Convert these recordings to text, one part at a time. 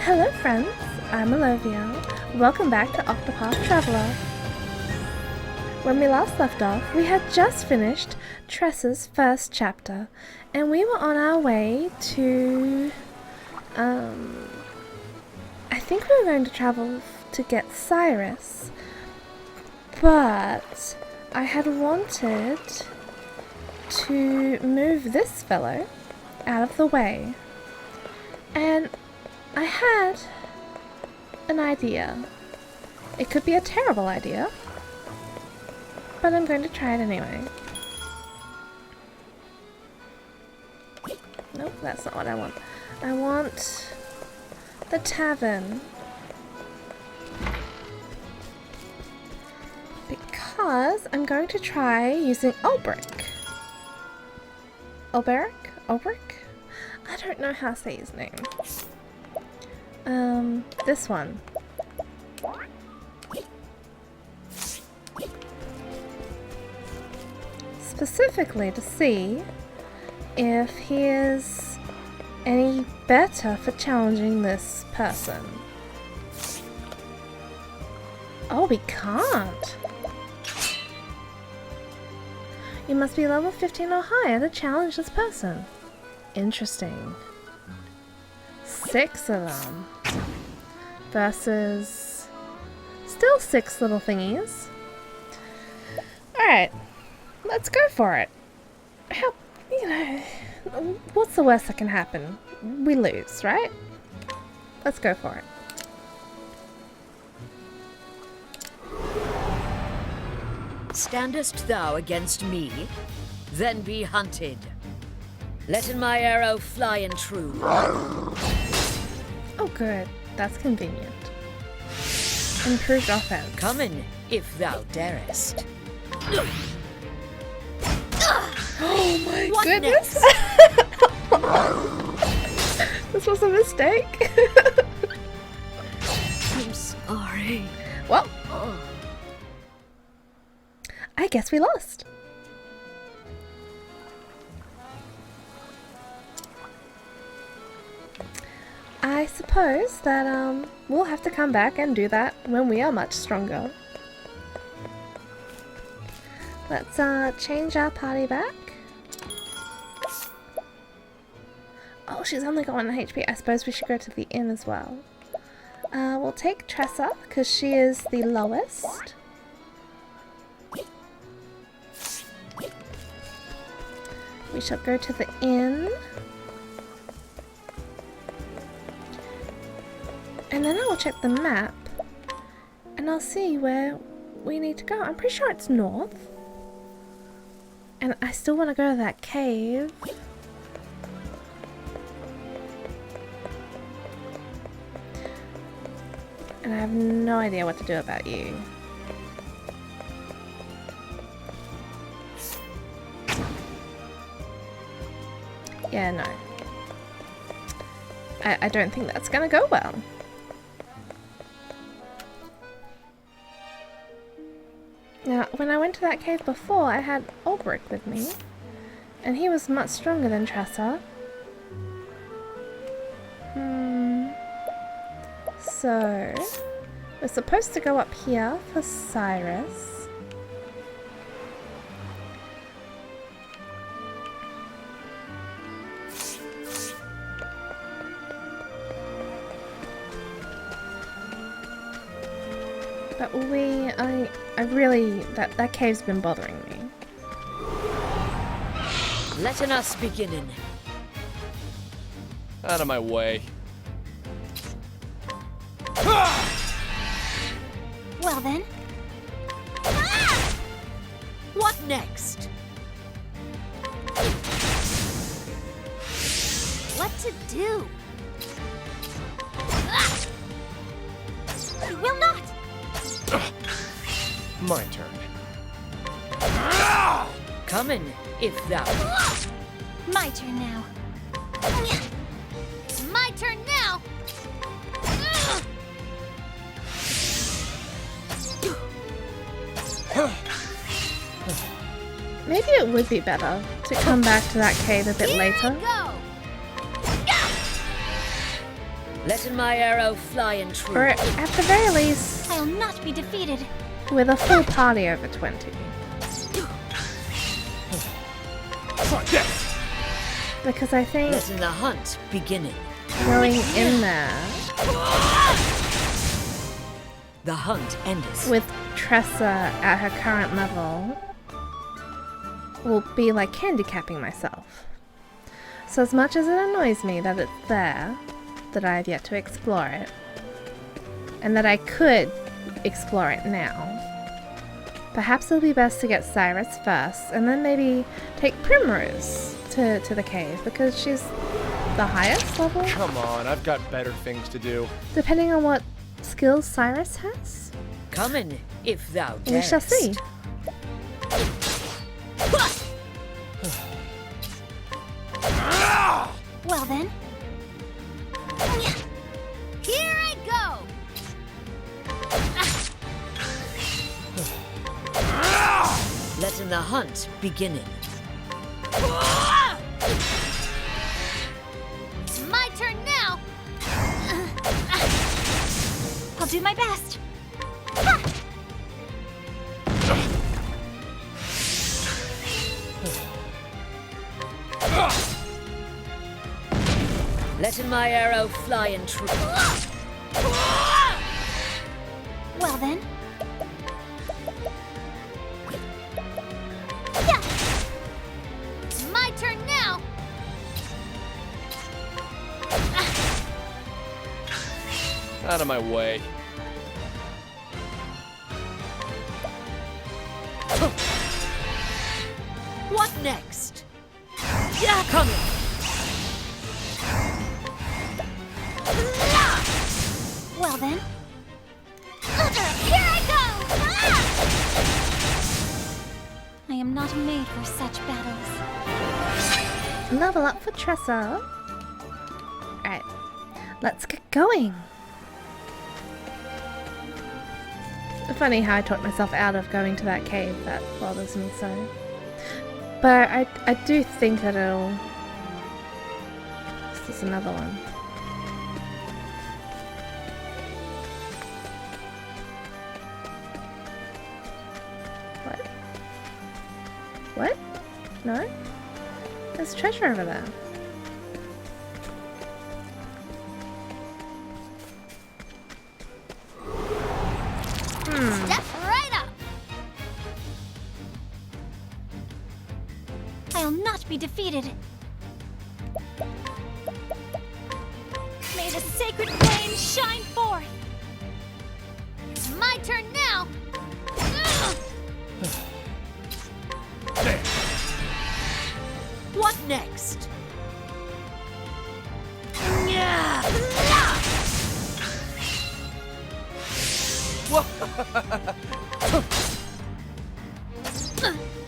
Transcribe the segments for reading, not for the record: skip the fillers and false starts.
Hello friends, I'm Olivia. Welcome back to Octopath Traveler. When we last left off, we had just finished Tress's first chapter, and we were on our way to... I think we were going to travel to get Cyrus, but I had wanted to move this fellow out of the way, and I had an idea. It could be a terrible idea, but I'm going to try it anyway. Nope, that's not what I want. I want the tavern. Because I'm going to try using Ulbrich. Ulbrich? I don't know how to say his name. This one. Specifically to see if he is any better for challenging this person. Oh, we can't. You must be level 15 or higher to challenge this person. Interesting. 6 of them. Versus... still 6 little thingies. Alright. Let's go for it. How... you know... what's the worst that can happen? We lose, right? Let's go for it. Standest thou against me? Then be hunted. Let in my arrow fly and true. Oh good, that's convenient. Improved offense. Come in, if thou darest. Oh my What goodness! This was a mistake. I'm sorry. Well, I guess we lost. I suppose that we'll have to come back and do that when we are much stronger. Let's change our party back. Oh, she's only got 1 HP. I suppose we should go to the inn as well. We'll take Tressa because she is the lowest. We shall go to the inn. And then I will check the map. And I'll see where we need to go. I'm pretty sure it's north. And I still want to go to that cave. And I have no idea what to do about you. Yeah, no. I don't think that's gonna go well. Now, when I went to that cave before, I had Ulbrich with me. And he was much stronger than Tressa. So, we're supposed to go up here for Cyrus. But I really, that cave's been bothering me. Letting us beginning. Out of my way. Well then. What next? What to do? You will not! My turn. Come in, if thou. My turn now. It's my turn now! Maybe it would be better to come back to that cave a bit later. Go! Letting my arrow fly and true. Or at the very least, I'll not be defeated. with a full party over 20. Try this! Because I think Letting the hunt beginning. going in there The hunt endeth. with Tressa at her current level will be like handicapping myself. So as much as it annoys me that it's there, that I have yet to explore it, and that I could explore it now, perhaps it'll be best to get Cyrus first, and then maybe take Primrose to the cave, because she's the highest level, Come on, I've got better things to do. depending on what skills Cyrus has. Coming, if thou darest. We shall see. Well then. Here I go! Letting the hunt beginning. It's my turn now! I'll do my best. Ha! Letting my arrow fly and true. Well then. Yeah. It's my turn now. Out of my way. What next? Yeah, coming. Well then. Here I go! Ah! I am not made for such battles. Level up for Tressa. Alright, let's get going. Funny how I talked myself out of going to that cave. That bothers me so. But I do think that it'll... This is another one. What? What? No? There's treasure over there. Step right up! I'll not be defeated. May the sacred flame shine forth! It's my turn now! There. What next?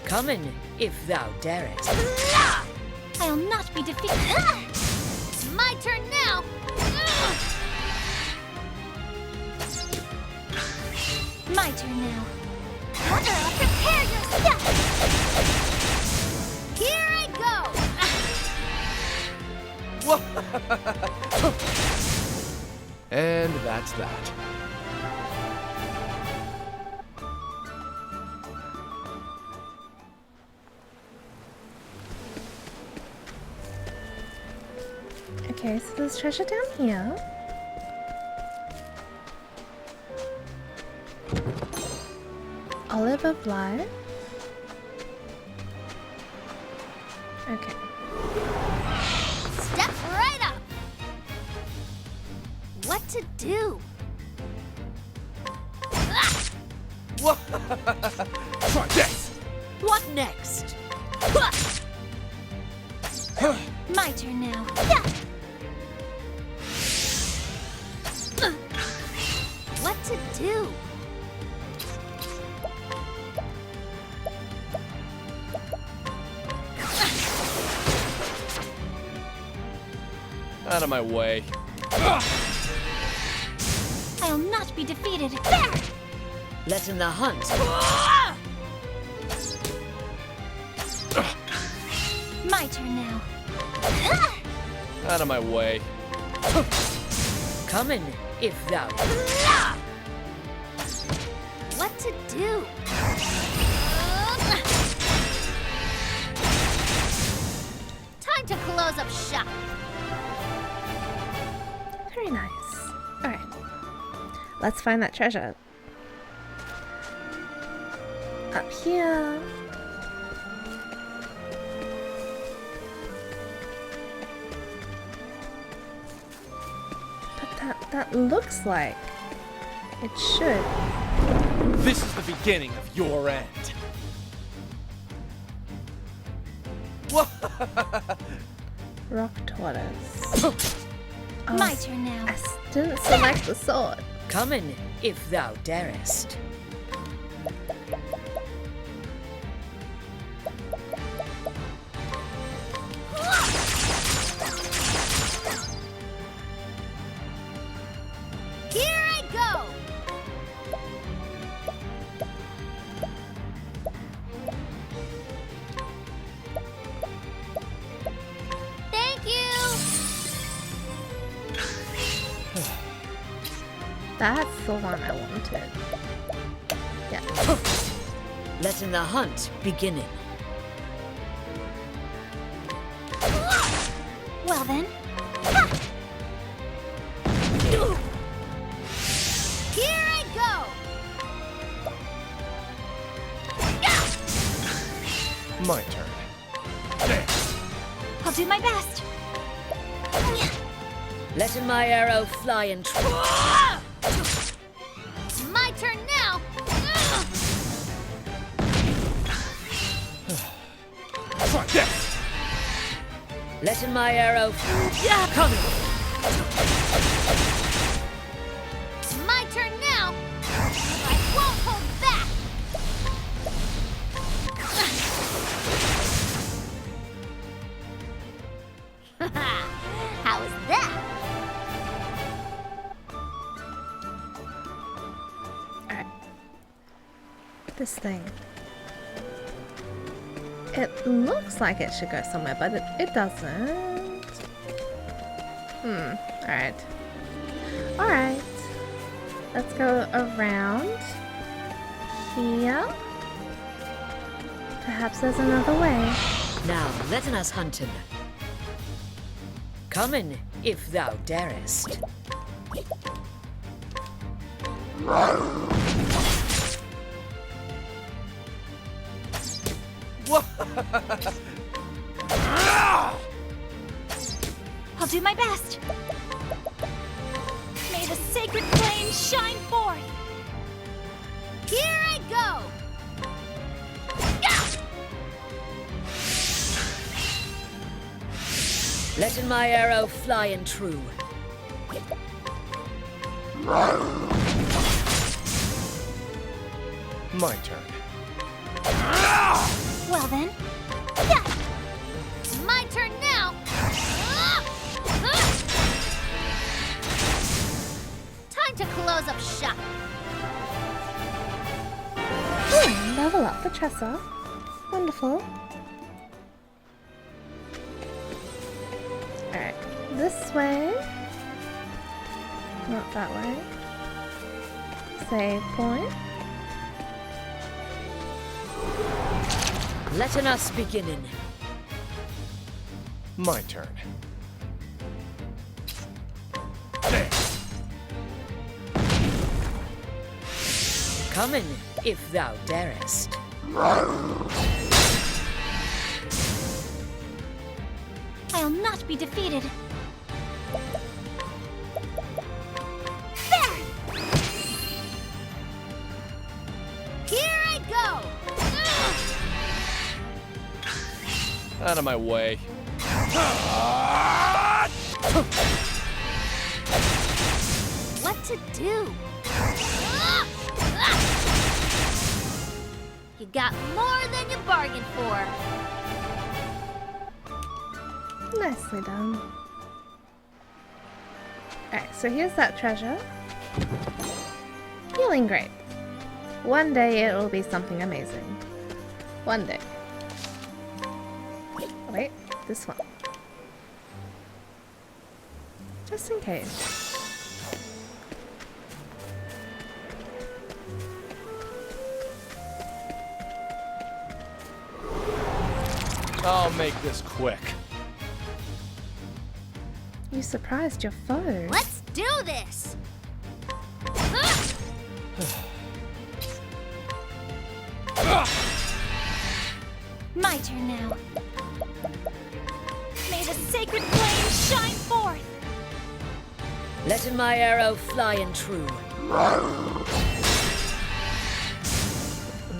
Coming, if thou darest. I'll not be defeated. It's my turn now! My turn now. Prepare yourself! Here I go! And that's that. Okay, so there's treasure down here. Olive of Life. Okay. Step right up! What to do? Try this! What next? My turn now. What to do? Out of my way. I'll not be defeated. There! Letting the hunt. My turn now. Out of my way. Come in, if thou... What to do? Time to close up shop. Very nice. Alright. Let's find that treasure. Up here. But that looks like it should. This is the beginning of your end. Rock tortoise. My turn now. I didn't select the sword. Come in, if thou darest. Here I go. Thank you. That's the one I wanted. Yeah. Letting the hunt beginning. Well then. Here I go. My turn. There. I'll do my best. Letting my arrow fly and It's my turn now. Try this. letting my arrow come in. It's my turn now. I won't hold back. How is that? Alright. This thing. It looks like it should go somewhere, but it doesn't. Alright. Alright. Let's go around here. Perhaps there's another way. Now letting us hunt him. Come in, if thou darest. I'll do my best. May the sacred flame shine forth. Here I go. Letting my arrow fly and true. My turn. Well then. It's my turn now. Time to close up shop. Level up the Tressa. Wonderful. Alright, this way. Not that way. Save point. Letting us beginning. My turn. There. Come in, if thou darest. I'll not be defeated. There! Here I go! Out of my way. What to do? You got more than you bargained for. Nicely done. Alright, so here's that treasure. Healing grape. One day it will be something amazing. One day. Wait, this one. Just in case. I'll make this quick. You surprised your foe. Let's do this! My turn now. May the sacred flame shine forth! Letting my arrow fly and true.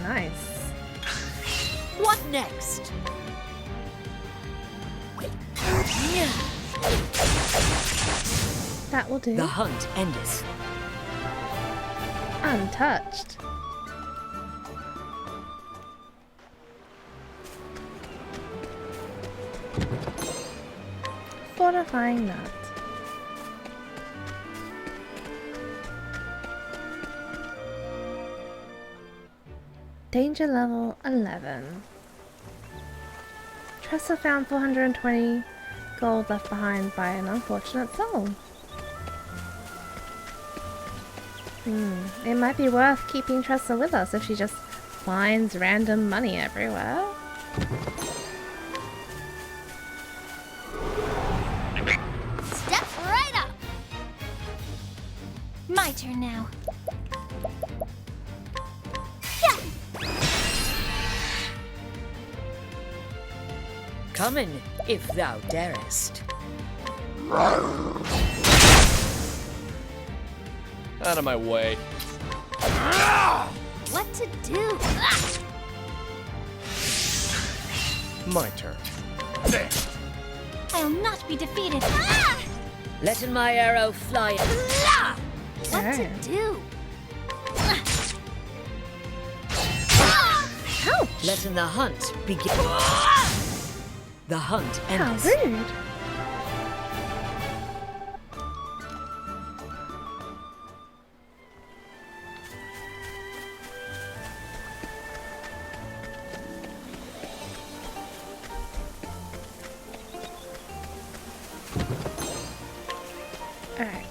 Nice. What next? That will do. The hunt endeth. Untouched. Fortifying nut. Danger level 11. Tressa found 420 gold left behind by an unfortunate soul. It might be worth keeping Tressa with us if she just finds random money everywhere. Step right up! My turn now. Come in, if thou darest. Out of my way. What to do? My turn. There. I'll not be defeated. Letting my arrow fly. What to Oh. do? Ouch! Letting the hunt begin. The hunt How endeth. rude! Alright.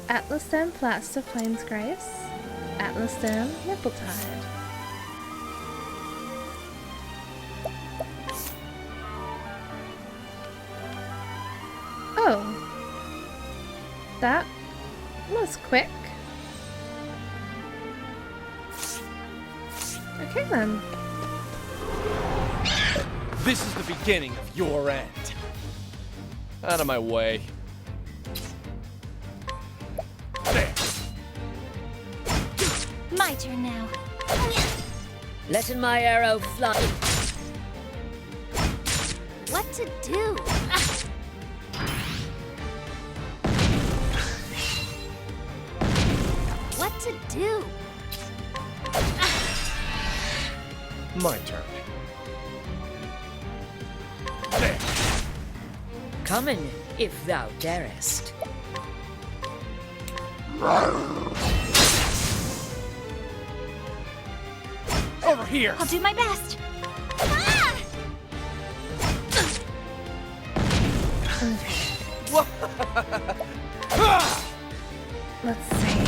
Atlasdam flats to Flame's Grace. Atlasdam Nippletide. Oh. That was quick. Okay then. This is the beginning of your end. Out of my way. There. My turn now. Letting my arrow fly. What to do? What to do? My turn. There. Come in, if thou darest. Over here. I'll do my best. Let's see.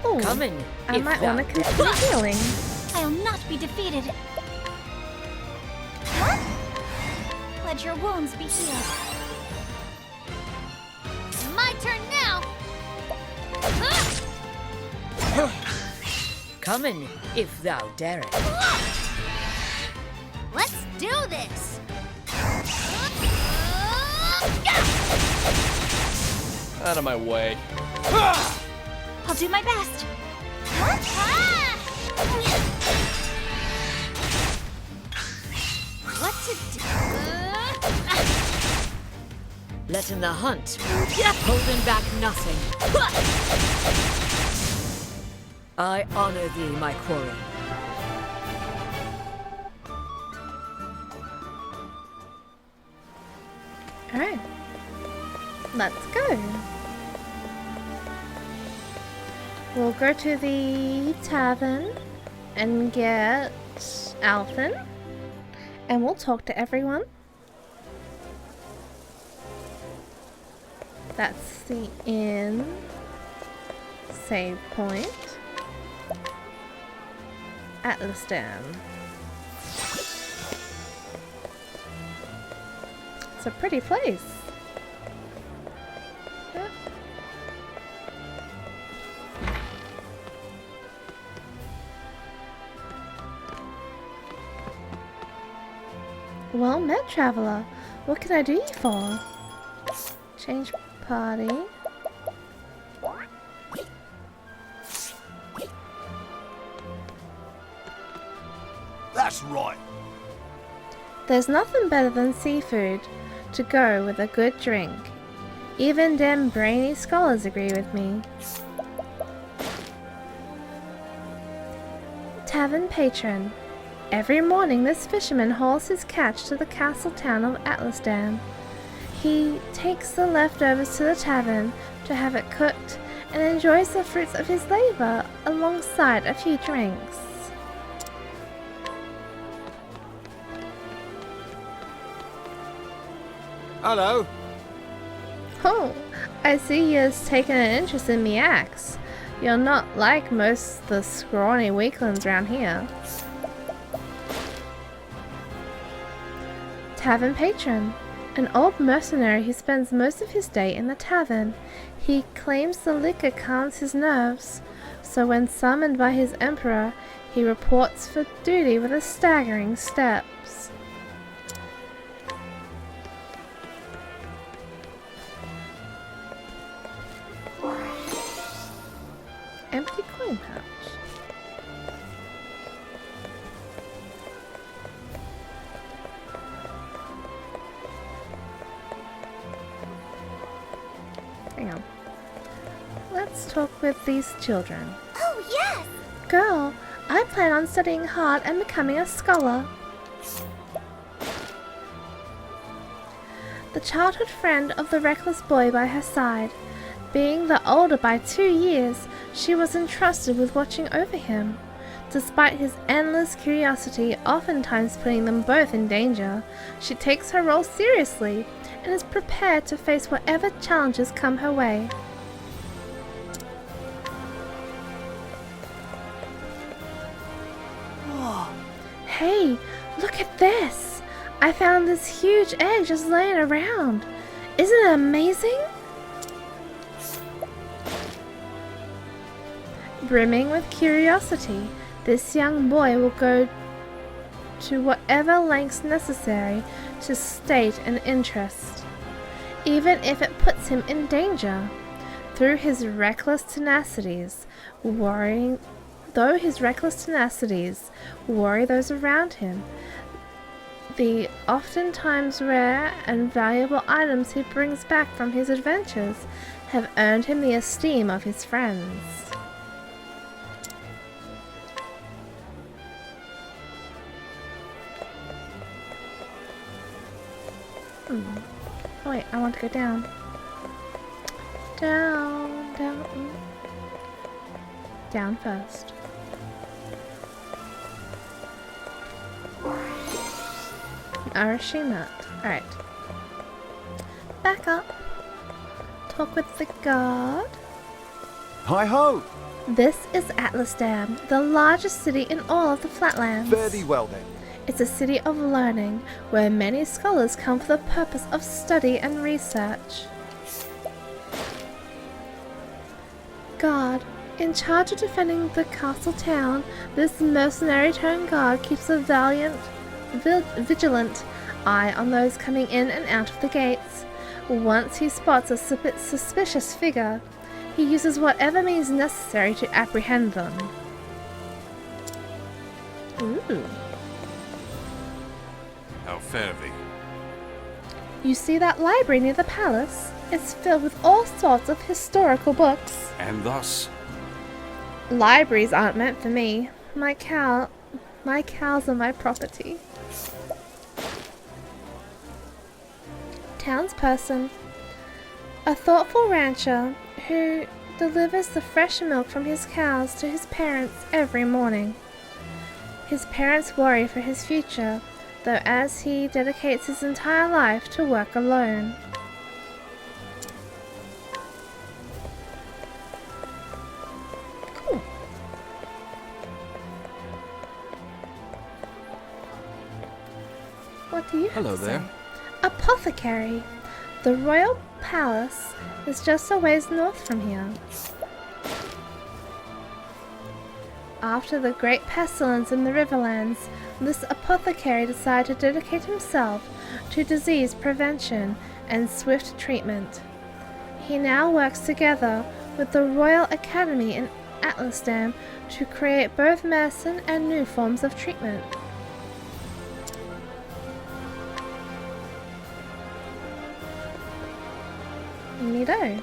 Oh, Come in, I if might thou want to consider healing. I'll not be defeated. Let your wounds be healed. My turn now. Come in, if thou darest. Let's do this. Out of my way. I'll do my best. What to do? Letting the hunt. Holding back nothing. I honor thee, my quarry. Alright. Let's go. We'll go to the tavern and get Alphen. And we'll talk to everyone. That's the inn. Save point. Atlasdam. It's a pretty place. Yeah. Well met, traveler. What can I do you for? Change party. That's right. There's nothing better than seafood to go with a good drink. Even them brainy scholars agree with me. Tavern patron. Every morning this fisherman hauls his catch to the castle town of Atlasdam. He takes the leftovers to the tavern to have it cooked and enjoys the fruits of his labor alongside a few drinks. Hello. Oh, I see you has taken an interest in me axe. You're not like most of the scrawny weaklings round here. Tavern patron. An old mercenary who spends most of his day in the tavern. He claims the liquor calms his nerves, so when summoned by his emperor, he reports for duty with a staggering steps. Empty coin pouch. Hang on. Let's talk with these children. Oh, yes! Girl, I plan on studying hard and becoming a scholar. The childhood friend of the reckless boy by her side. Being the older by 2 years, she was entrusted with watching over him. Despite his endless curiosity, oftentimes putting them both in danger, she takes her role seriously and is prepared to face whatever challenges come her way. Hey, look at this! I found this huge egg just laying around. Isn't it amazing? Brimming with curiosity, this young boy will go to whatever lengths necessary to state an interest, even if it puts him in danger. Through his reckless tenacities, worry those around him, the oftentimes rare and valuable items he brings back from his adventures have earned him the esteem of his friends. Oh wait, I want to go down. Down, down. Down first. Nourishing nut. Alright. Back up. Talk with the guard. Hi-ho. This is Atlasdam, the largest city in all of the Flatlands. Very well then. It's a city of learning, where many scholars come for the purpose of study and research. Guard. In charge of defending the castle town, this mercenary-turned guard keeps a vigilant eye on those coming in and out of the gates. Once he spots a suspicious figure, he uses whatever means necessary to apprehend them. Ooh. How fare thee? You see that library near the palace? It's filled with all sorts of historical books. And thus? Libraries aren't meant for me. My cows are my property. Townsperson. A thoughtful rancher who delivers the fresh milk from his cows to his parents every morning. His parents worry for his future, though as he dedicates his entire life to work alone. Cool. What do you have Hello to there. say? Apothecary. The royal palace is just a ways north from here. After the great pestilence in the Riverlands, this apothecary decided to dedicate himself to disease prevention and swift treatment. He now works together with the Royal Academy in Atlasdam to create both medicine and new forms of treatment. Neato.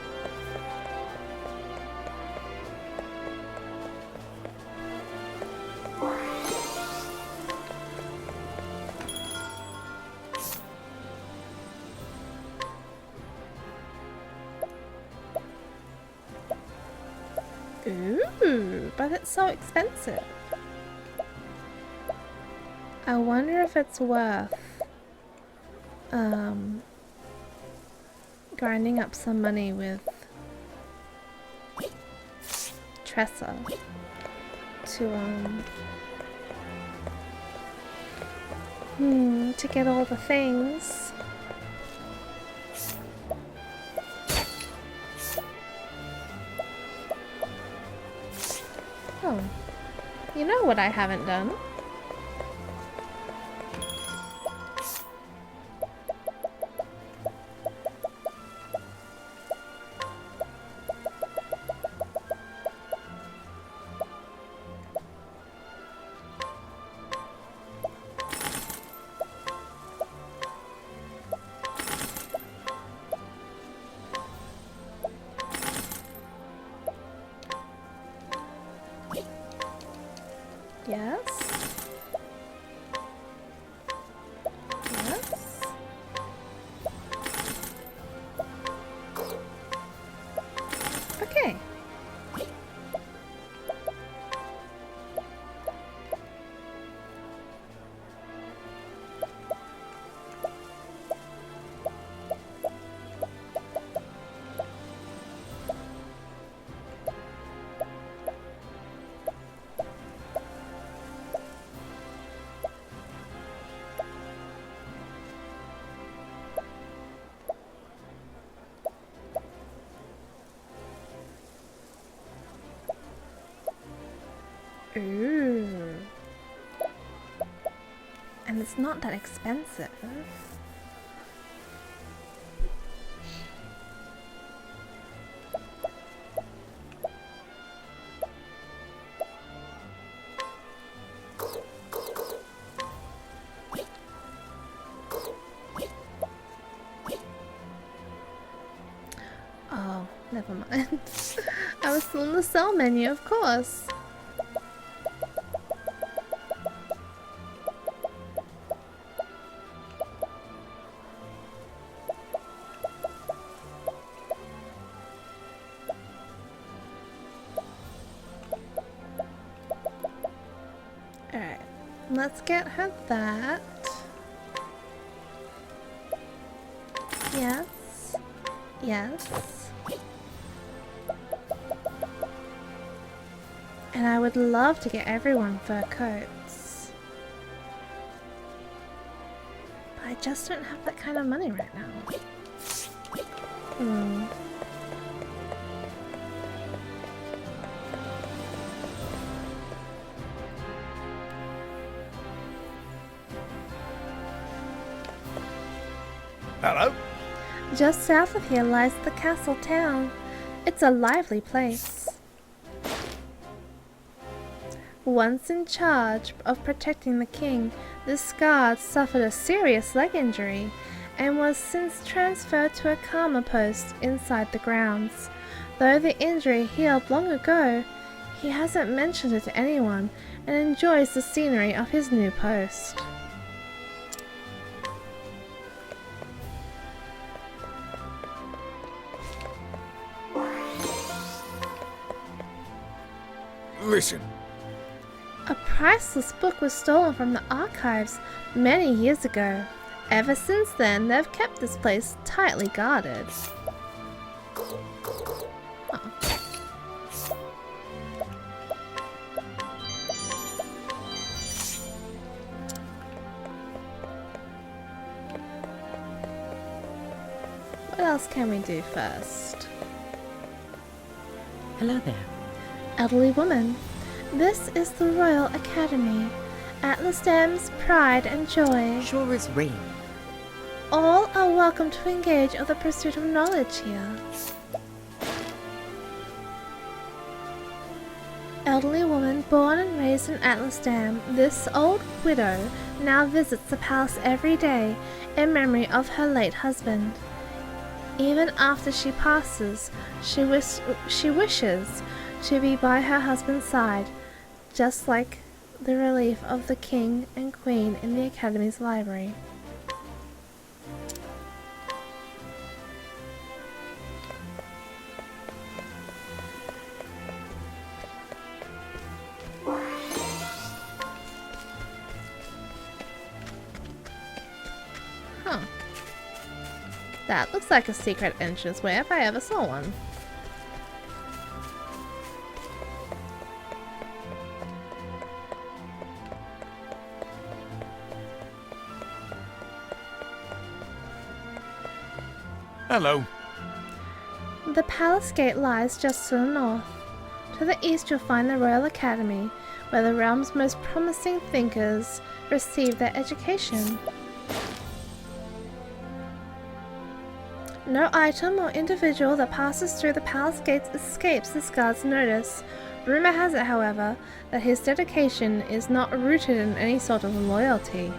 Ooh, but it's so expensive. I wonder if it's worth grinding up some money with Tressa to get all the things. Oh, you know what I haven't done? Yes. Yes. Okay. Ooh. And it's not that expensive. Oh, never mind. I was still in the sell menu, of course. Alright, let's get her that. Yes. Yes. And I would love to get everyone fur coats. But I just don't have that kind of money right now. Hello? Just south of here lies the castle town. It's a lively place. Once in charge of protecting the king, this guard suffered a serious leg injury and was since transferred to a calmer post inside the grounds. Though the injury healed long ago, he hasn't mentioned it to anyone and enjoys the scenery of his new post. Listen. A priceless book was stolen from the archives many years ago. Ever since then, they've kept this place tightly guarded. else can we do first? Hello there. Elderly woman, this is the Royal Academy, Atlasdam's pride and joy. Sure as rain. All are welcome to engage in the pursuit of knowledge here. Elderly woman born and raised in Atlasdam, this old widow now visits the palace every day in memory of her late husband. Even after she passes, she wishes to be by her husband's side, just like the relief of the king and queen in the Academy's library. Huh. That looks like a secret entranceway if I ever saw one. Hello. The palace gate lies just to the north. To the east you'll find the Royal Academy, where the realm's most promising thinkers receive their education. No item or individual that passes through the palace gates escapes this guard's notice. Rumor has it, however, that his dedication is not rooted in any sort of loyalty,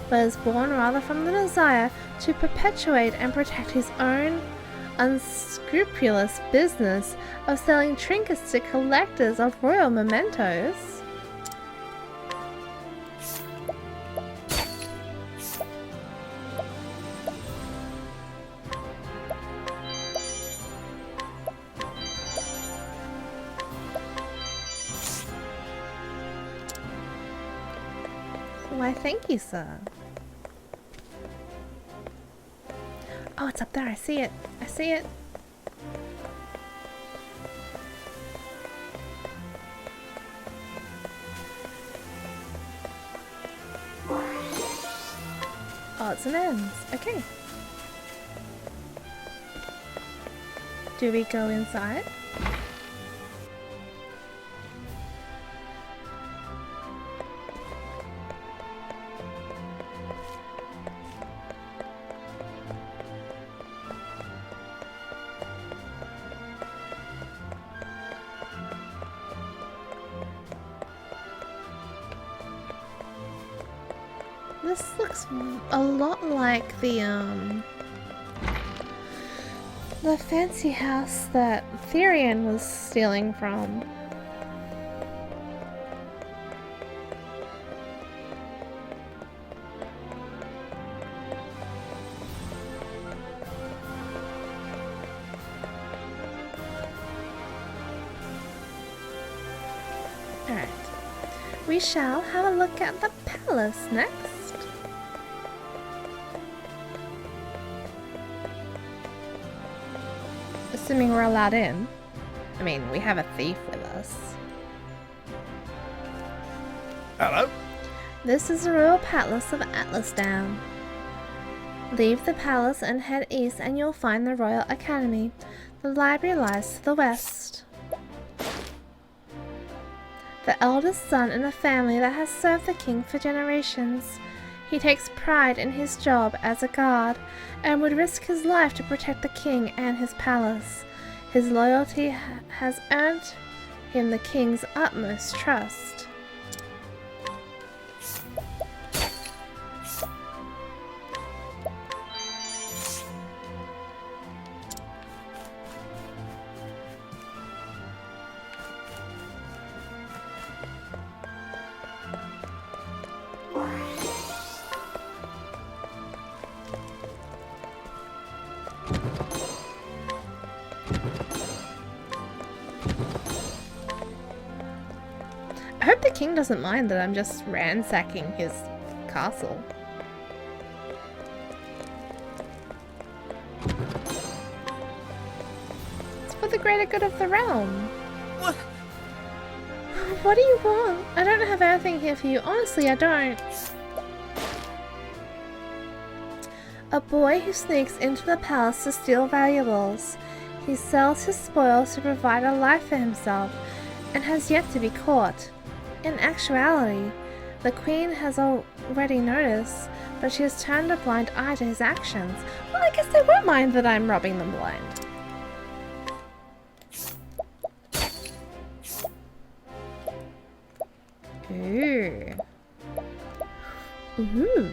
but is born rather from the desire to perpetuate and protect his own unscrupulous business of selling trinkets to collectors of royal mementos. Why, thank you, sir. Oh, it's up there. I see it. I see it. Odds and ends. Okay. Do we go inside? This looks a lot like the fancy house that Therian was stealing from. Alright. We shall have a look at the palace next. Assuming we're allowed in. I mean, we have a thief with us. Hello. This is the Royal Palace of Atlasdam. Leave the palace and head east and you'll find the Royal Academy. The library lies to the west. The eldest son in a family that has served the king for generations. He takes pride in his job as a guard and would risk his life to protect the king and his palace. His loyalty has earned him the king's utmost trust. I hope the king doesn't mind that I'm just ransacking his castle. It's for the greater good of the realm. What? What do you want? I don't have anything here for you. Honestly, I don't. A boy who sneaks into the palace to steal valuables. He sells his spoils to provide a life for himself and has yet to be caught. In actuality, the queen has already noticed, but she has turned a blind eye to his actions. Well, I guess they won't mind that I'm robbing them blind. Ooh. Ooh.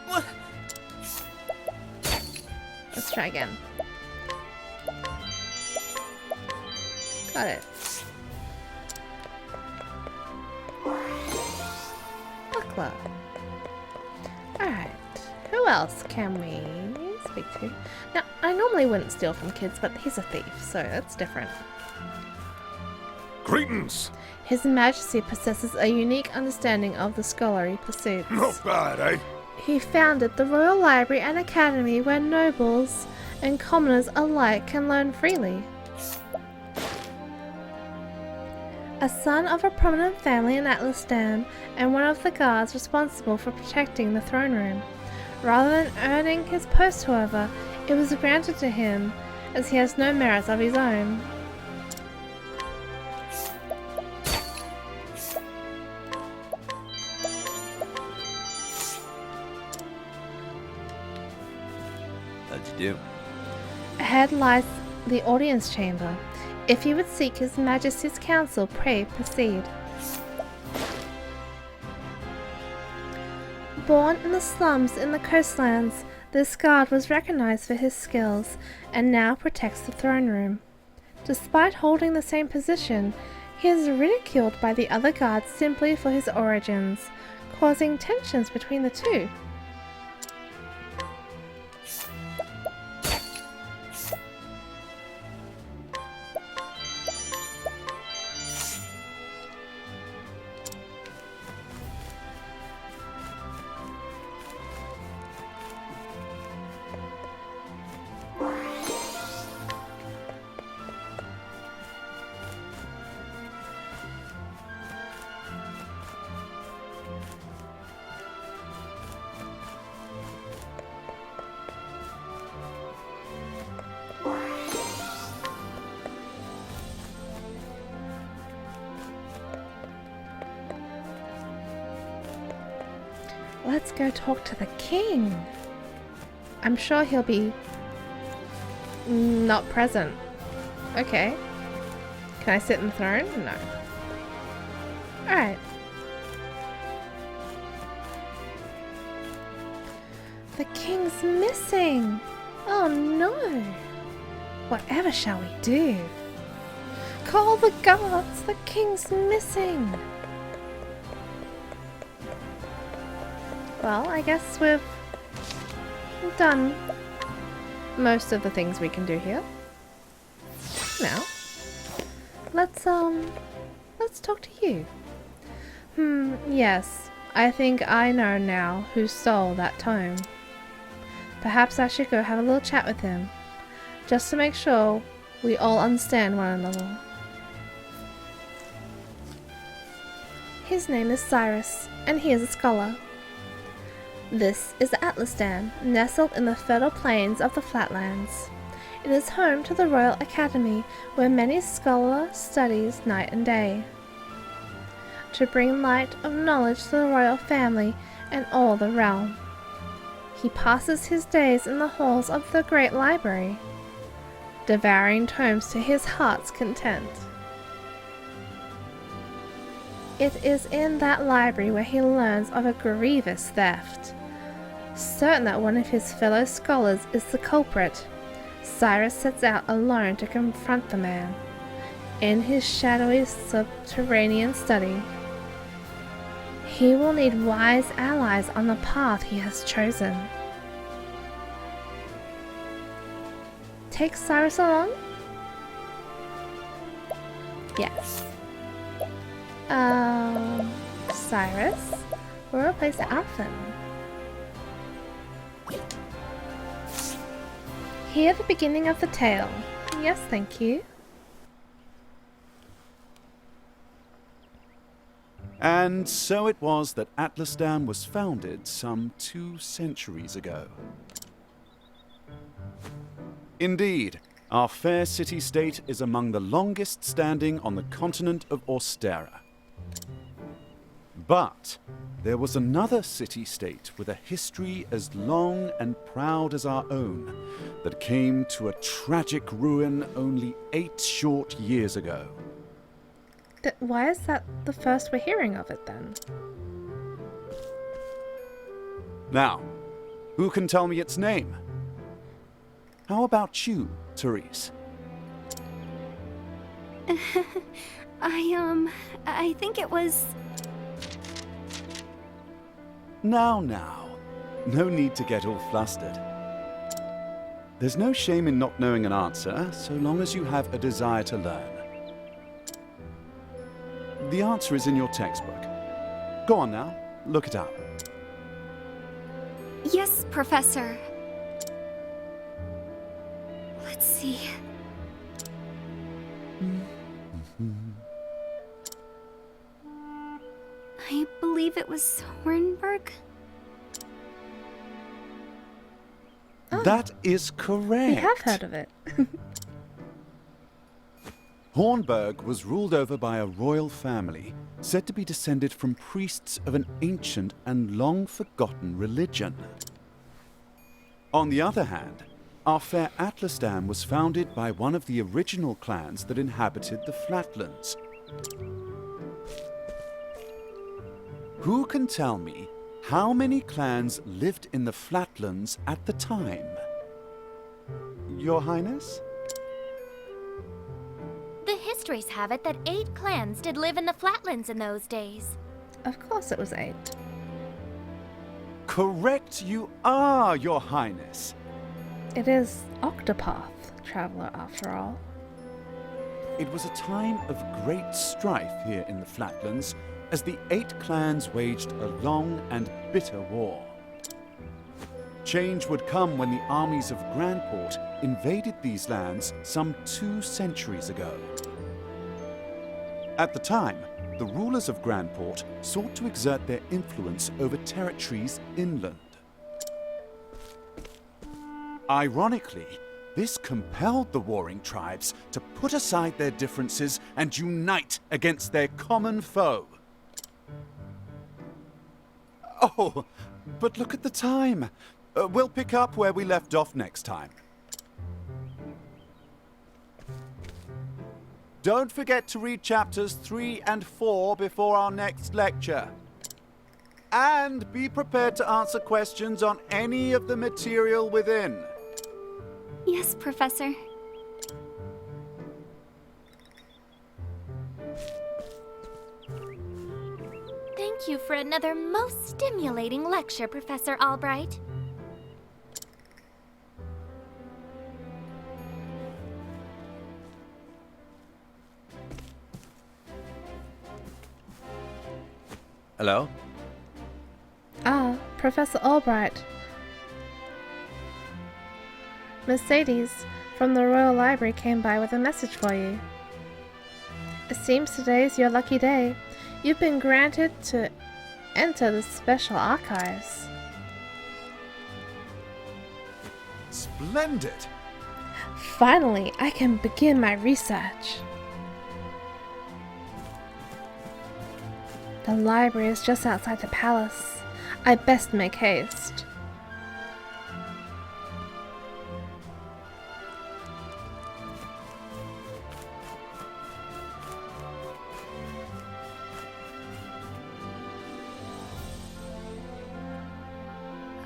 What? Let's try again. Got it. Buckler. Alright. Who else can we speak to? Now, I normally wouldn't steal from kids, but he's a thief, so that's different. Greetings. His Majesty possesses a unique understanding of the scholarly pursuits. Not bad, eh? He founded the Royal Library and Academy where nobles and commoners alike can learn freely. A son of a prominent family in Atlasdam and one of the guards responsible for protecting the throne room. Rather than earning his post, however, it was granted to him as he has no merits of his own. How'd you do? Ahead lies the audience chamber. If you would seek His Majesty's counsel, pray proceed. Born in the slums in the coastlands, this guard was recognized for his skills and now protects the throne room. Despite holding the same position, he is ridiculed by the other guards simply for his origins, causing tensions between the two. Let's go talk to the king. I'm sure he'll be not present. Okay. Can I sit in the throne? No. Alright. The king's missing. Oh no. Whatever shall we do? Call the guards. The king's missing. Well, I guess we've done most of the things we can do here. Now, let's talk to you. Yes, I think I know now who stole that tome. Perhaps I should go have a little chat with him, just to make sure we all understand one another. His name is Cyrus, and he is a scholar. This is Atlasdam, nestled in the fertile plains of the flatlands. It is home to the Royal Academy, where many scholars studies night and day, to bring light of knowledge to the royal family and all the realm. He passes his days in the halls of the great library, devouring tomes to his heart's content. It is in that library where he learns of a grievous theft. Certain that one of his fellow scholars is the culprit, Cyrus sets out alone to confront the man. In his shadowy subterranean study, he will need wise allies on the path he has chosen. Take Cyrus along? Yes. Cyrus, we'll replace Alphen. Hear the beginning of the tale. Yes, thank you. And so it was that Atlasdam was founded some 2 centuries ago. Indeed, our fair city-state is among the longest standing on the continent of Austera. But there was another city-state with a history as long and proud as our own that came to a tragic ruin only 8 short years ago. Why is that the first we're hearing of it then? Now, who can tell me its name? How about you, Cyrus? I think it was... Now, no need to get all flustered. There's no shame in not knowing an answer, so long as you have a desire to learn. The answer is in your textbook. Go on now, look it up. Yes, Professor. Let's see. I believe it was Hornburg. That is correct. We have heard of it. Hornburg was ruled over by a royal family, said to be descended from priests of an ancient and long-forgotten religion. On the other hand, our fair Atlasdam was founded by one of the original clans that inhabited the Flatlands. Who can tell me how many clans lived in the Flatlands at the time? Your Highness? The histories have it that 8 clans did live in the Flatlands in those days. Of course it was 8. Correct you are, Your Highness. It is Octopath Traveler after all. It was a time of great strife here in the Flatlands as the 8 clans waged a long and bitter war. Change would come when the armies of Grandport invaded these lands some 2 centuries ago. At the time, the rulers of Grandport sought to exert their influence over territories inland. Ironically, this compelled the warring tribes to put aside their differences and unite against their common foe. Oh, but look at the time. We'll pick up where we left off next time. Don't forget to read chapters 3 and 4 before our next lecture. And be prepared to answer questions on any of the material within. Yes, Professor. Thank you for another most stimulating lecture, Professor Albright. Hello? Ah, Professor Albright. Mercedes from the Royal Library came by with a message for you. It seems today is your lucky day. You've been granted to enter the special archives. Splendid! Finally, I can begin my research. The library is just outside the palace. I best make haste.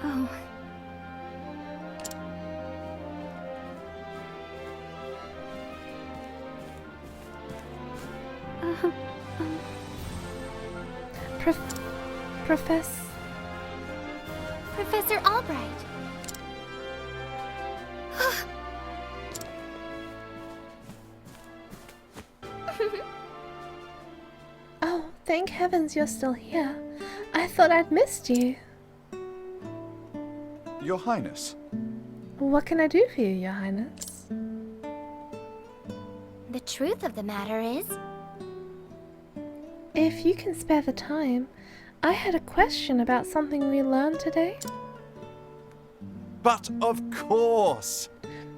Oh. Professor Albright. Oh, thank heavens you're still here. I thought I'd missed you. Your Highness. What can I do for you, Your Highness? The truth of the matter is, If you can spare the time, I had a question about something we learned today. But of course!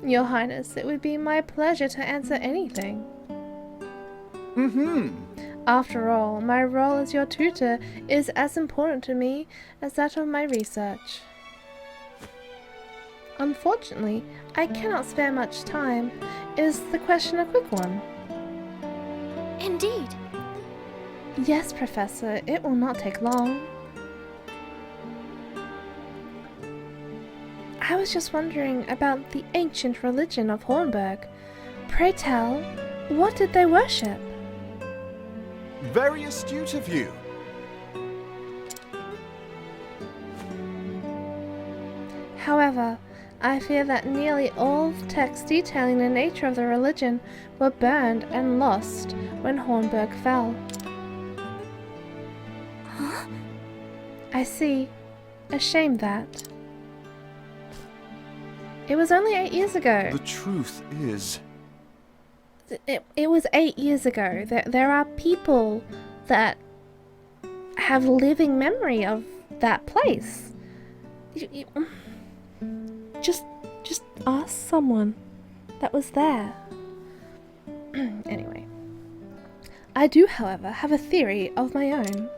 Your Highness, it would be my pleasure to answer anything. After all, my role as your tutor is as important to me as that of my research. Unfortunately, I cannot spare much time. Is the question a quick one? Indeed. Yes, Professor, it will not take long. I was just wondering about the ancient religion of Hornburg. Pray tell, what did they worship? Very astute of you. However, I fear that nearly all texts detailing the nature of the religion were burned and lost when Hornburg fell. Huh? I see. A shame that. It was only 8 years ago. The truth is... It was 8 years ago. There are people that have living memory of that place. Just ask someone that was there. Anyway. I do, however, have a theory of my own.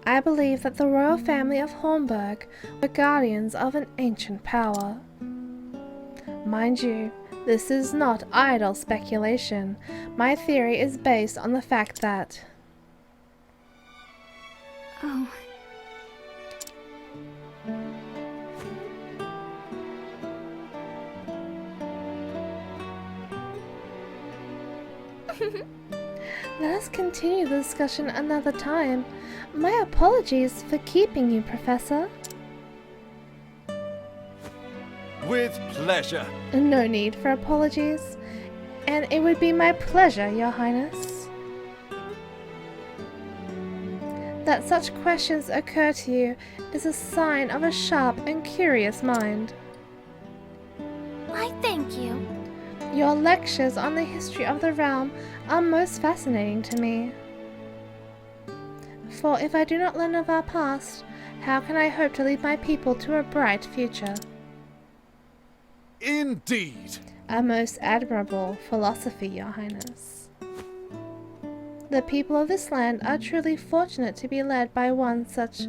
I believe that the royal family of Hornburg were guardians of an ancient power. Mind you, this is not idle speculation. My theory is based on the fact that... Oh. Let us continue the discussion another time. My apologies for keeping you, Professor. With pleasure. No need for apologies, and it would be my pleasure, Your Highness. That such questions occur to you is a sign of a sharp and curious mind. Why, thank you. Your lectures on the history of the realm are most fascinating to me. For if I do not learn of our past, how can I hope to lead my people to a bright future? Indeed. A most admirable philosophy, Your Highness. The people of this land are truly fortunate to be led by one such...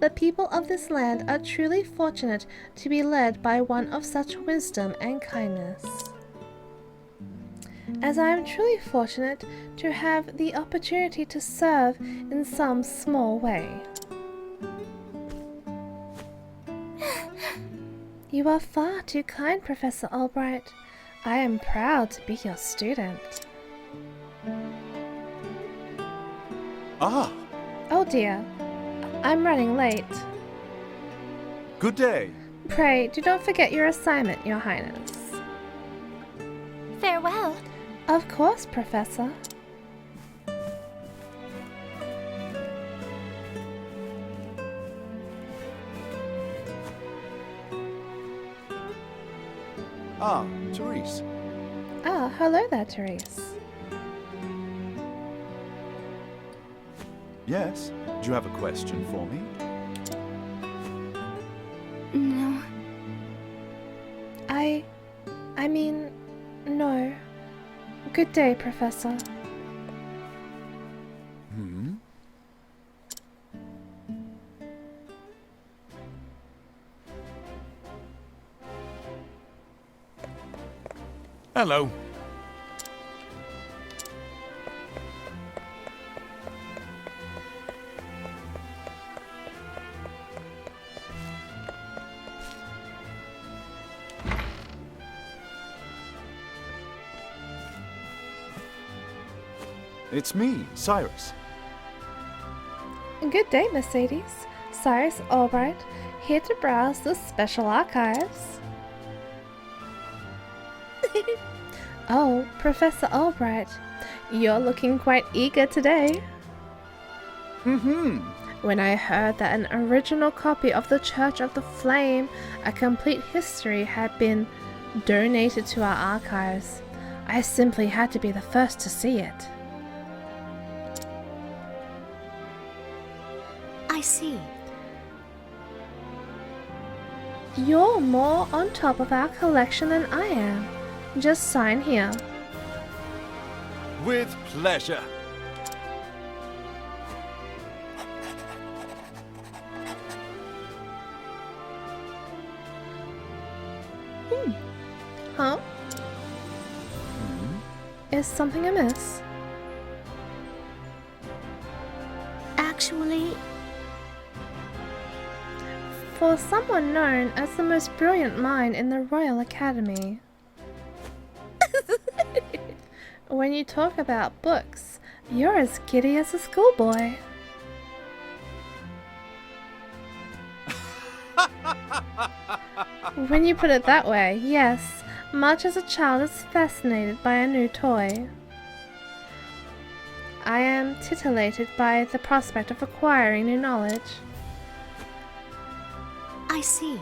The people of this land are truly fortunate to be led by one of such wisdom and kindness. As I am truly fortunate to have the opportunity to serve in some small way. You are far too kind, Professor Albright. I am proud to be your student. Ah, Oh dear, I'm running late. good day. Pray, do not forget your assignment, Your Highness. Farewell. Of course, Professor. Ah, Therese. Ah, hello there, Therese. Yes? Do you have a question for me? No. I mean, no. Good day, Professor. Hello. It's me, Cyrus. Good day, Mercedes. Cyrus Albright, here to browse the special archives. Oh, Professor Albright, you're looking quite eager today. When I heard that an original copy of the Church of the Flame, a complete history, had been donated to our archives, I simply had to be the first to see it. I see. You're more on top of our collection than I am. Just sign here. With pleasure. Huh? Is something amiss? Actually, For someone known as the most brilliant mind in the Royal Academy. When you talk about books, you're as giddy as a schoolboy. When you put it that way, yes, much as a child is fascinated by a new toy. I am titillated by the prospect of acquiring new knowledge. I see.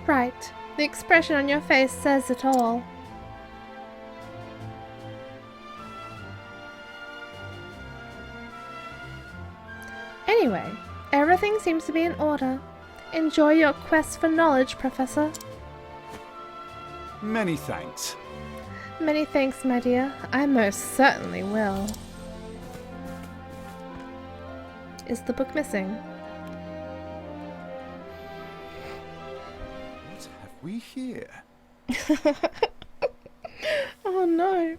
Right, the expression on your face says it all. Anyway, everything seems to be in order. Enjoy your quest for knowledge, Professor. Many thanks. Many thanks, my dear. I most certainly will. Is the book missing? What have we here? Oh no.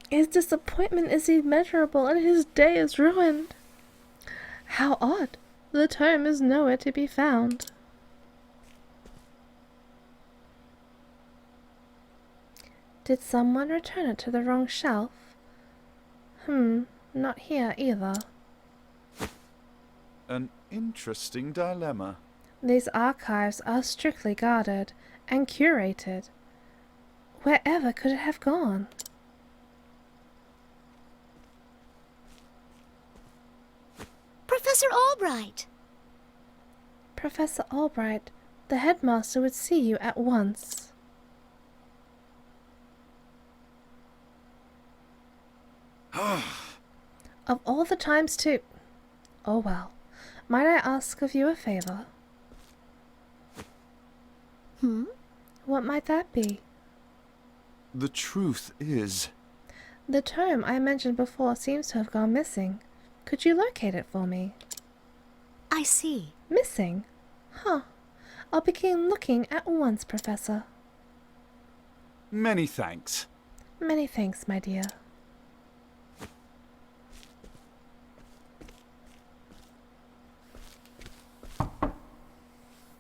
His disappointment is immeasurable and his day is ruined. How odd. The tome is nowhere to be found. Did someone return it to the wrong shelf? Not here either. An interesting dilemma. These archives are strictly guarded and curated. Wherever could it have gone? Professor Albright! Professor Albright, the headmaster would see you at once. Of all the times to... Oh well. Might I ask of you a favor? What might that be? The truth is... The tome I mentioned before seems to have gone missing. Could you locate it for me? I see. Missing? Huh. I'll begin looking at once, Professor. Many thanks. Many thanks, my dear.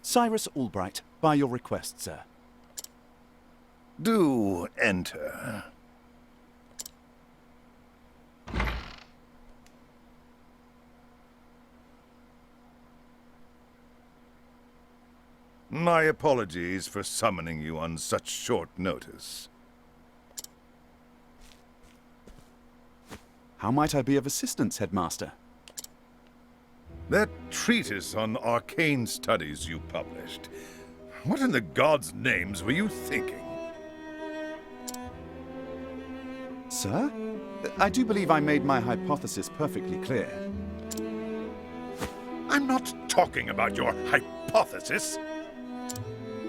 Cyrus Albright, by your request, sir. Do enter. My apologies for summoning you on such short notice. How might I be of assistance, Headmaster? That treatise on arcane studies you published. What in the gods' names were you thinking? Sir? I do believe I made my hypothesis perfectly clear. I'm not talking about your hypothesis.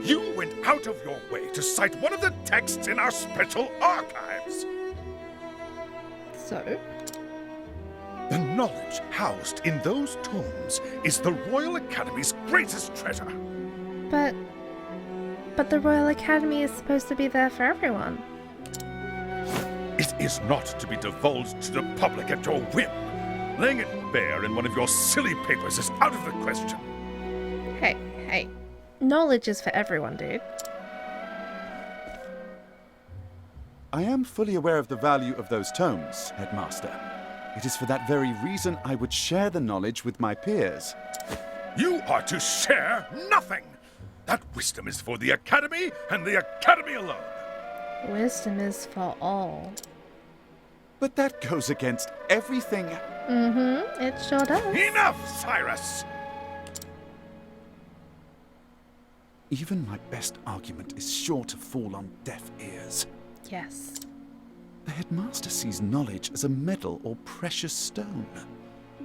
You went out of your way to cite one of the texts in our special archives. So? The knowledge housed in those tomes is the Royal Academy's greatest treasure. But the Royal Academy is supposed to be there for everyone. It is not to be divulged to the public at your whim. Laying it bare in one of your silly papers is out of the question. Hey. Knowledge is for everyone, dude. I am fully aware of the value of those tomes, Headmaster. It is for that very reason I would share the knowledge with my peers. You are to share nothing! That wisdom is for the Academy and the Academy alone. Wisdom is for all. But that goes against everything... It sure does. Enough, Cyrus! Even my best argument is sure to fall on deaf ears. Yes. The headmaster sees knowledge as a medal or precious stone,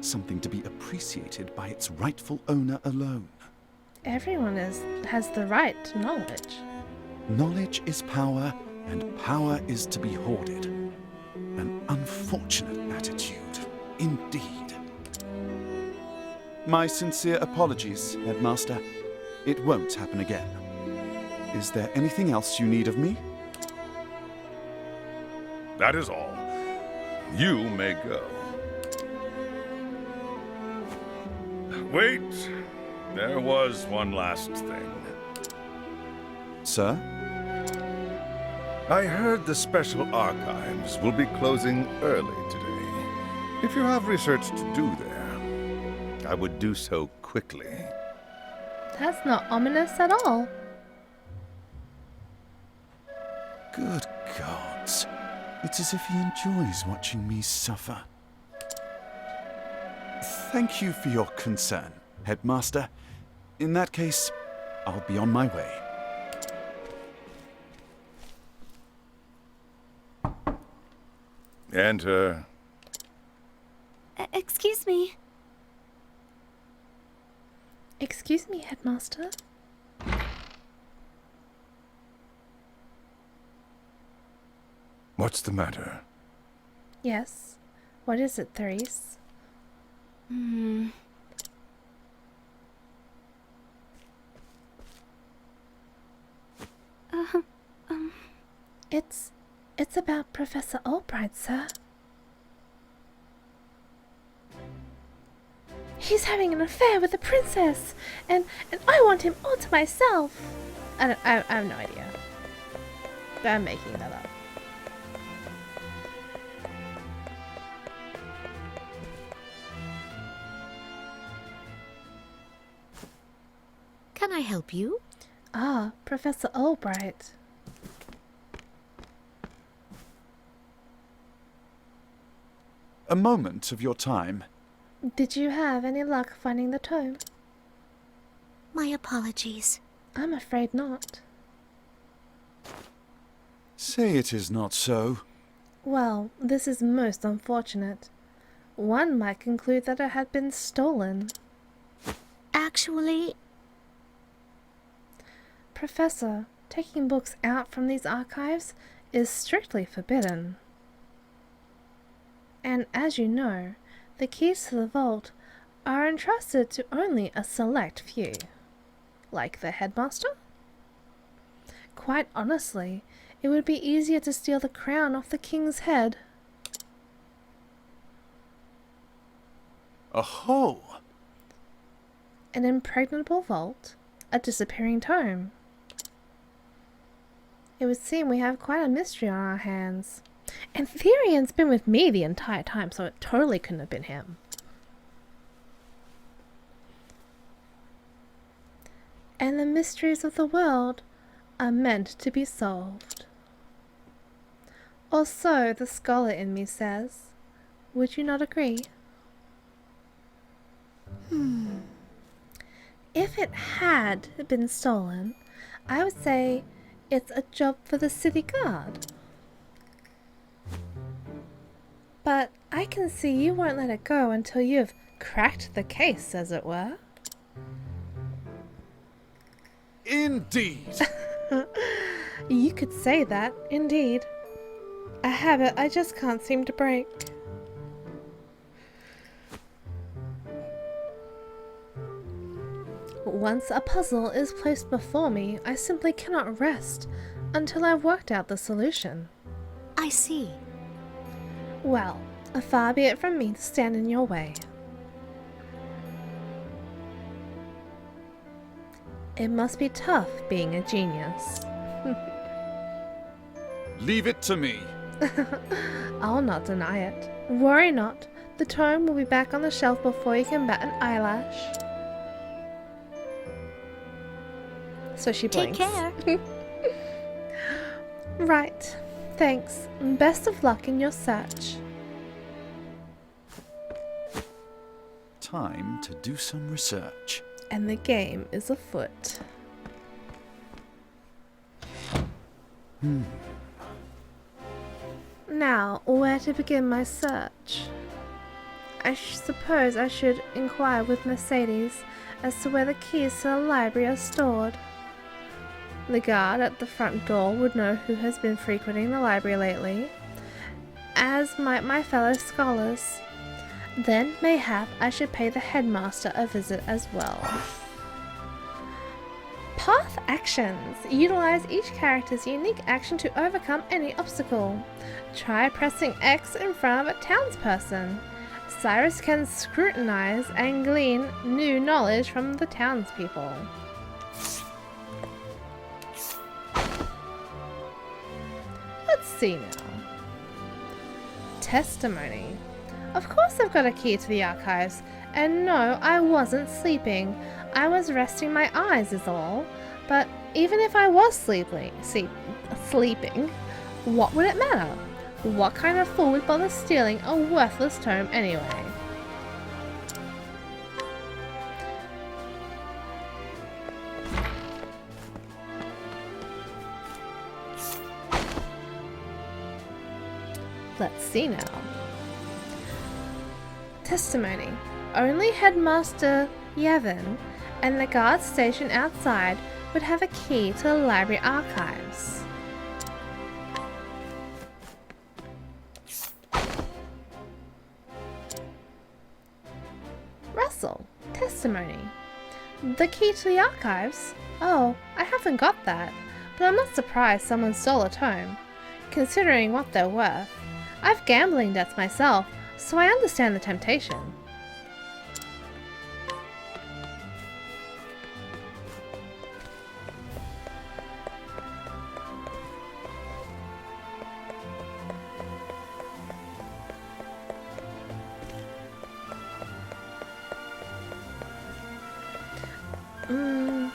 something to be appreciated by its rightful owner alone. Everyone has the right to knowledge. Knowledge is power, and power is to be hoarded. An unfortunate attitude, indeed. My sincere apologies, Headmaster. It won't happen again. Is there anything else you need of me? That is all. You may go. Wait. There was one last thing. Sir? I heard the special archives will be closing early today. If you have research to do there, I would do so quickly. That's not ominous at all. Good gods. It's as if he enjoys watching me suffer. Thank you for your concern, Headmaster. In that case, I'll be on my way. Enter. Excuse me. Excuse me, Headmaster. What's the matter? Yes. What is it, Cyrus? It's about Professor Albright, sir. He's having an affair with the princess, and I want him all to myself. I have no idea. I'm making that up. Can I help you? Ah, Professor Albright. A moment of your time. Did you have any luck finding the tome? My apologies. I'm afraid not. Say it is not so. Well, this is most unfortunate. One might conclude that it had been stolen. Actually, Professor, taking books out from these archives is strictly forbidden. And as you know, the keys to the vault are entrusted to only a select few. Like the headmaster? Quite honestly, it would be easier to steal the crown off the king's head. Aho! An impregnable vault, a disappearing tome. It would seem we have quite a mystery on our hands. And Therian's been with me the entire time, so it totally couldn't have been him. And the mysteries of the world are meant to be solved. Or so the scholar in me says. Would you not agree? If it had been stolen, I would say it's a job for the city guard. But I can see you won't let it go until you've cracked the case, as it were. Indeed! You could say that, indeed. A habit I just can't seem to break. Once a puzzle is placed before me, I simply cannot rest until I've worked out the solution. I see. Well, far be it from me to stand in your way. It must be tough being a genius. Leave it to me. I'll not deny it. Worry not. The tome will be back on the shelf before you can bat an eyelash. So she Take blinks. care. Right. Thanks. Best of luck in your search. Time to do some research. And the game is afoot. Now, where to begin my search? I suppose I should inquire with Mercedes as to where the keys to the library are stored. The guard at the front door would know who has been frequenting the library lately, as might my fellow scholars. Then, mayhap, I should pay the headmaster a visit as well. Path actions. Utilize each character's unique action to overcome any obstacle. Try pressing X in front of a townsperson. Cyrus can scrutinize and glean new knowledge from the townspeople. Let's see now. Testimony. Of course I've got a key to the archives, and no, I wasn't sleeping. I was resting my eyes is all. But even if I was sleeping, what would it matter? What kind of fool would bother stealing a worthless tome anyway? Let's see now. Testimony. Only Headmaster Yevon and the guard station outside would have a key to the library archives. Russell. Testimony. The key to the archives? Oh, I haven't got that, but I'm not surprised someone stole a tome, considering what they're worth. I've gambling debts myself, so I understand the temptation.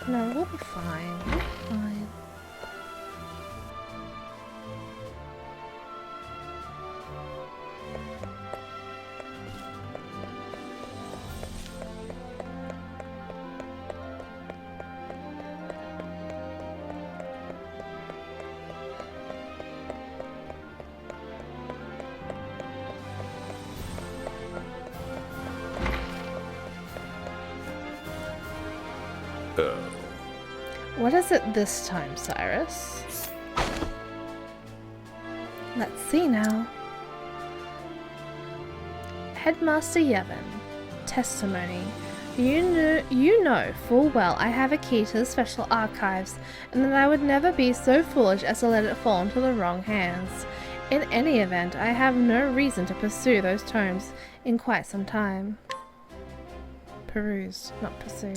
No, we'll be fine. We'll be fine. What is it this time, Cyrus? Let's see now. Headmaster Yevon. Testimony. You know full well I have a key to the special archives, and that I would never be so foolish as to let it fall into the wrong hands. In any event, I have no reason to pursue those tomes in quite some time. Peruse, not pursue.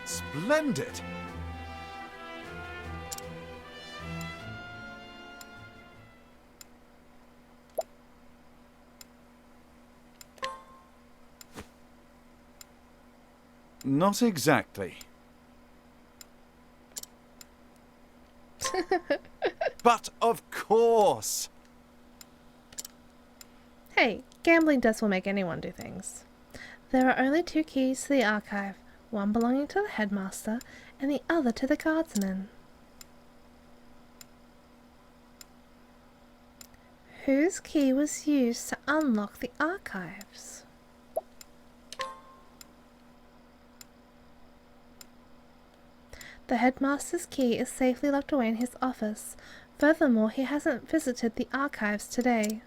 Splendid! Not exactly. But of course! Hey, gambling debts will make anyone do things. There are only two keys to the archive, one belonging to the headmaster and the other to the guardsman. Whose key was used to unlock the archives? The headmaster's key is safely locked away in his office. Furthermore, he hasn't visited the archives today.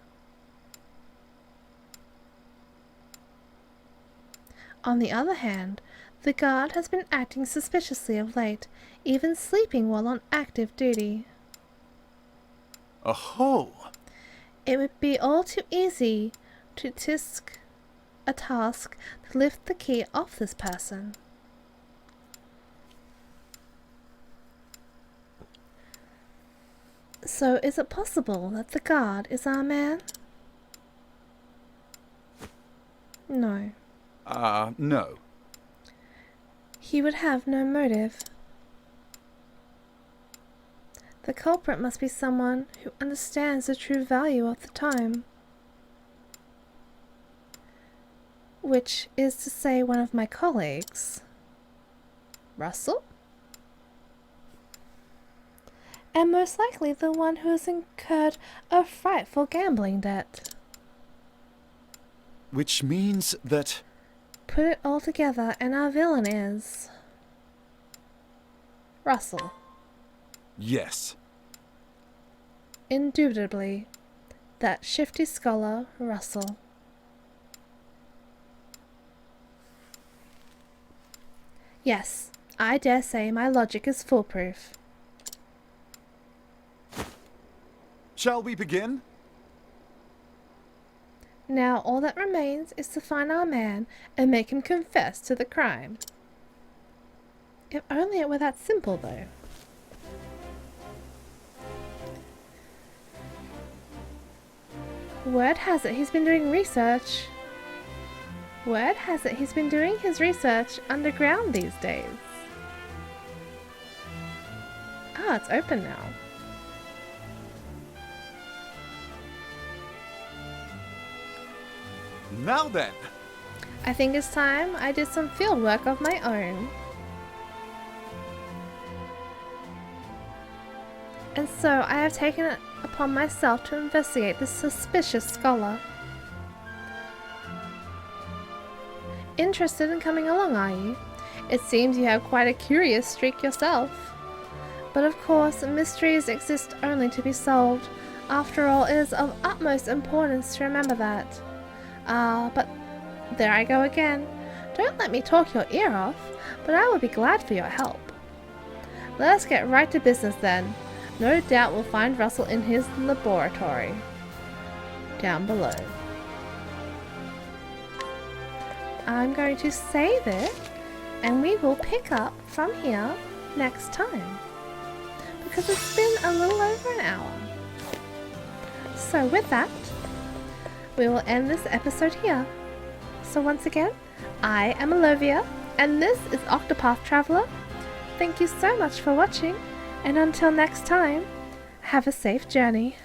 On the other hand, the guard has been acting suspiciously of late, even sleeping while on active duty. Oh! It would be all too easy to a task to lift the key off this person. So is it possible that the guard is our man? No. No. He would have no motive. The culprit must be someone who understands the true value of the time. Which is to say one of my colleagues. Russell? And most likely the one who has incurred a frightful gambling debt. Which means that... Put it all together and our villain is... Russell. Yes. Indubitably. That shifty scholar, Russell. Yes, I dare say my logic is foolproof. Shall we begin? Now all that remains is to find our man and make him confess to the crime. If only it were that simple, though. Word has it he's been doing research. Word has it he's been doing his research underground these days. Ah, it's open now. Now then! I think it's time I did some field work of my own. And so I have taken it upon myself to investigate this suspicious scholar. Interested in coming along, are you? It seems you have quite a curious streak yourself. But of course, mysteries exist only to be solved. After all, it is of utmost importance to remember that. But there I go again. Don't let me talk your ear off, but I would be glad for your help. Let us get right to business then. No doubt we'll find Russell in his laboratory. Down below. I'm going to save it, and we will pick up from here next time. Because it's been a little over an hour. So with that, we will end this episode here. So once again, I am Olivia, and this is Octopath Traveler. Thank you so much for watching, and until next time, have a safe journey.